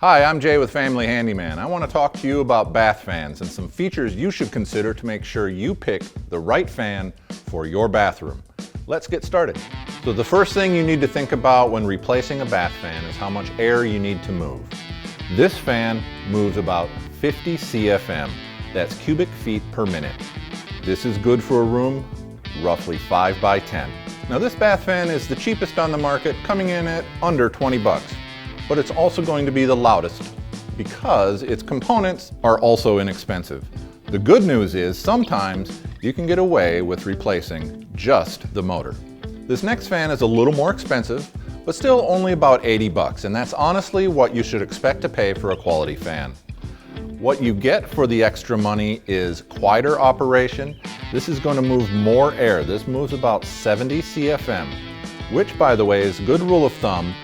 Hi, I'm Jay with Family Handyman. I want to talk to you about bath fans and some features you should consider to make sure you pick the right fan for your bathroom. Let's get started. So the first thing you need to think about when replacing a bath fan is how much air you need to move. This fan moves about 50 CFM, that's cubic feet per minute. This is good for a room roughly 5 by 10. Now this bath fan is the cheapest on the market, coming in at under 20 bucks. But it's also going to be the loudest because its components are also inexpensive. The good news is sometimes you can get away with replacing just the motor. This next fan is a little more expensive, but still only about 80 bucks, and that's honestly what you should expect to pay for a quality fan. What you get for the extra money is quieter operation. This is going to move more air. This moves about 70 CFM, which, by the way, is a good rule of thumb.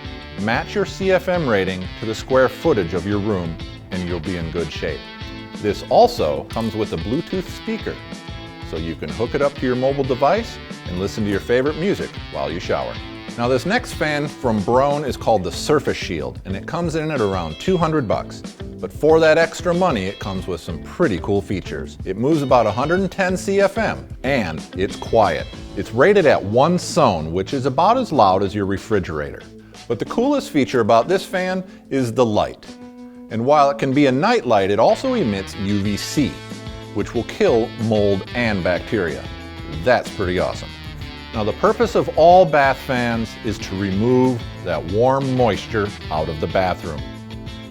Match your CFM rating to the square footage of your room and you'll be in good shape. This also comes with a Bluetooth speaker, so you can hook it up to your mobile device and listen to your favorite music while you shower. Now this next fan from Brown is called the Surface Shield, and it comes in at around 200 bucks. But for that extra money, it comes with some pretty cool features. It moves about 110 CFM, and it's quiet. It's rated at 1 SON, which is about as loud as your refrigerator. But the coolest feature about this fan is the light. And while it can be a night light, it also emits UVC, which will kill mold and bacteria. That's pretty awesome. Now the purpose of all bath fans is to remove that warm moisture out of the bathroom.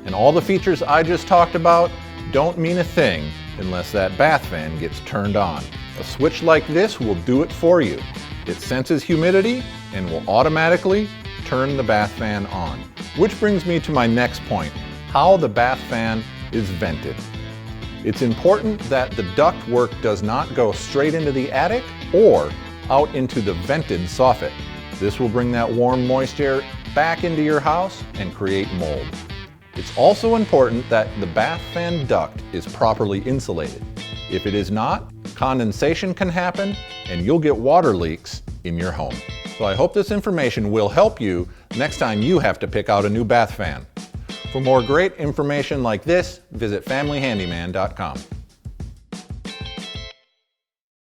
And all the features I just talked about don't mean a thing unless that bath fan gets turned on. A switch like this will do it for you. It senses humidity and will automatically turn the bath fan on. Which brings me to my next point, how the bath fan is vented. It's important that the ductwork does not go straight into the attic or out into the vented soffit. This will bring that warm moisture back into your house and create mold. It's also important that the bath fan duct is properly insulated. If it is not, condensation can happen and you'll get water leaks in your home. So I hope this information will help you next time you have to pick out a new bath fan. For more great information like this, visit familyhandyman.com.